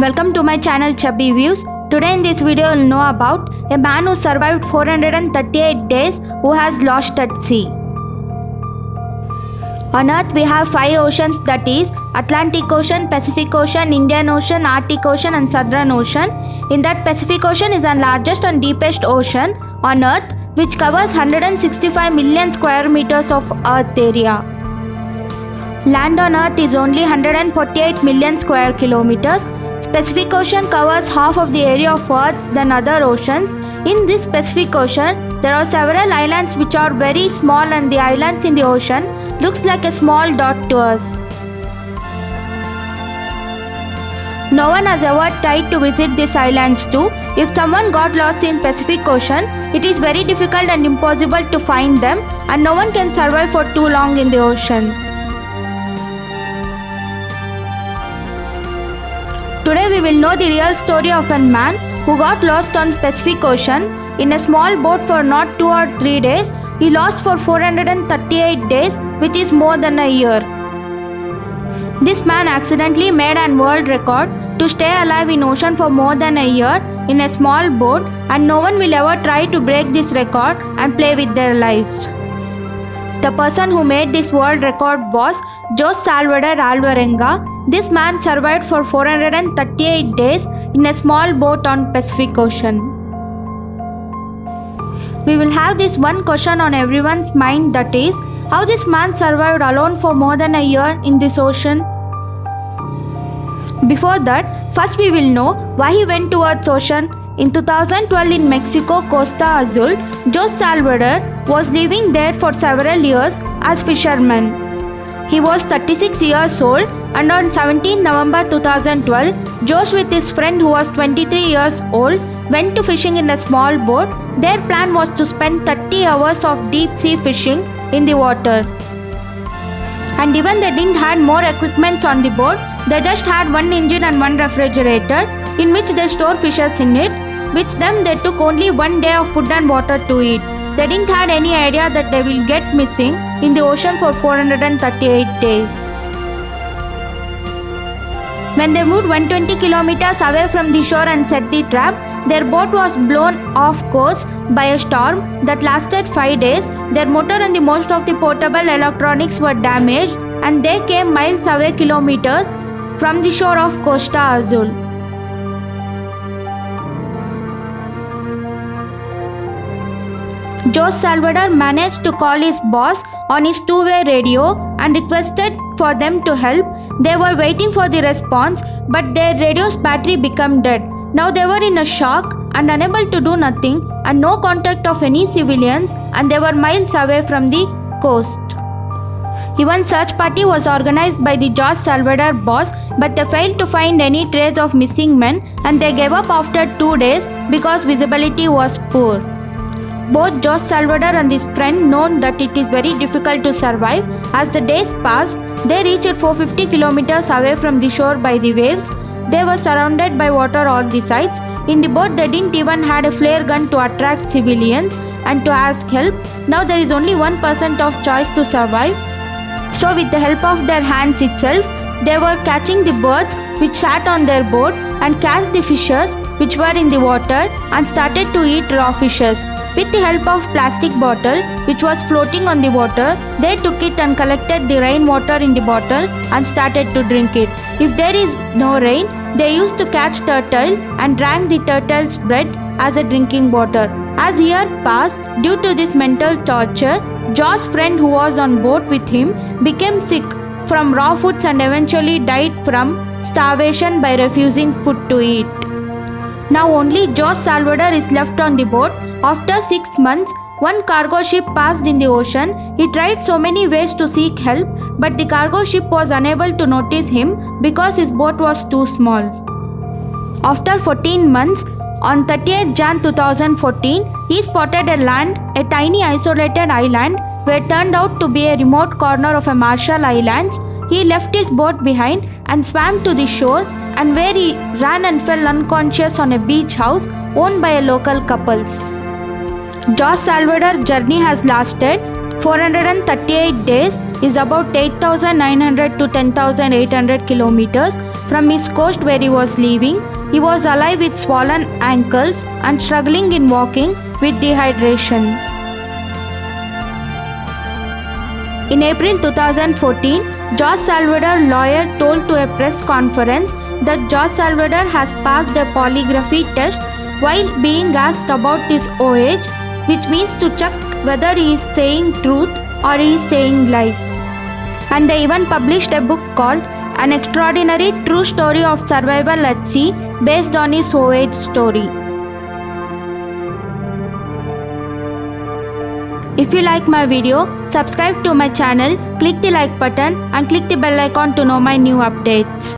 Welcome to my channel Chubby Views. Today in this video you'll know about a man who survived 438 days who has lost at sea. On Earth we have 5 oceans, that is Atlantic Ocean, Pacific Ocean, Indian Ocean, Arctic Ocean and Southern Ocean. In that, Pacific Ocean is the largest and deepest ocean on Earth, which covers 165 million square meters of Earth area. Land on Earth is only 148 million square kilometers. Pacific Ocean covers half of the area of Earth than other oceans. In this Pacific Ocean, there are several islands which are very small, and the islands in the ocean looks like a small dot to us. No one has ever tried to visit these islands too. If someone got lost in Pacific Ocean, it is very difficult and impossible to find them, and no one can survive for too long in the ocean. Today we will know the real story of a man who got lost on Pacific Ocean in a small boat for not 2 or 3 days. He lost for 438 days, which is more than a year. This man accidentally made an world record to stay alive in ocean for more than a year in a small boat, and no one will ever try to break this record and play with their lives. The person who made this world record was Jose Salvador Alvarenga. This man survived for 438 days in a small boat on Pacific Ocean. We will have this one question on everyone's mind, that is, how this man survived alone for more than a year in this ocean. Before that, first we will know why he went towards ocean. In 2012 in Mexico, Costa Azul, Jose Salvador was living there for several years as fisherman. He was 36 years old, and on 17 November 2012, Jose with his friend who was 23 years old went to fishing in a small boat. Their plan was to spend 30 hours of deep sea fishing in the water. And even they didn't have more equipments on the boat, they just had one engine and one refrigerator in which they store fishes in it, which them they took only 1 day of food and water to eat. They didn't have any idea that they will get missing in the ocean for 438 days. When they moved 120 kilometers away from the shore and set the trap, their boat was blown off course by a storm that lasted 5 days. Their motor and the most of the portable electronics were damaged, and they came miles away kilometers from the shore of Costa Azul. Jose Salvador managed to call his boss on his two-way radio and requested for them to help. They were waiting for the response, but their radio's battery became dead. Now they were in a shock and unable to do nothing, and no contact of any civilians, and they were miles away from the coast. Even search party was organized by the Jose Salvador boss, but they failed to find any trace of missing men, and they gave up after 2 days because visibility was poor. Both Jose Salvador and his friend known that it is very difficult to survive. As the days passed, they reached 450 kilometers away from the shore by the waves. They were surrounded by water all the sides. In the boat they didn't even had a flare gun to attract civilians and to ask help. Now there is only 1% of choice to survive. So with the help of their hands itself, they were catching the birds which sat on their boat, and catch the fishes which were in the water, and started to eat raw fishes. With the help of plastic bottle which was floating on the water, they took it and collected the rainwater in the bottle and started to drink it. If there is no rain, they used to catch turtle and drank the turtle's blood as a drinking water. As years passed, due to this mental torture, Jose's friend who was on boat with him became sick from raw foods and eventually died from starvation by refusing food to eat. Now only Jose Salvador is left on the boat. After 6 months, one cargo ship passed in the ocean. He tried so many ways to seek help, but the cargo ship was unable to notice him because his boat was too small. After 14 months, on 30th Jan 2014, he spotted a land, a tiny isolated island, where turned out to be a remote corner of a Marshall Islands. He left his boat behind and swam to the shore, and where he ran and fell unconscious on a beach house owned by a local couple. Jose Salvador's journey has lasted 438 days, is about 8,900 to 10,800 kilometers from his coast where he was living. He was alive with swollen ankles and struggling in walking with dehydration. In April 2014, Jorge Salvador lawyer told to a press conference that Jorge Salvador has passed the polygraphy test while being asked about his age, which means to check whether he is saying truth or he is saying lies. And they even published a book called An Extraordinary True Story of Survival at Sea based on his age story. If you like my video, subscribe to my channel, click the like button and click the bell icon to know my new updates.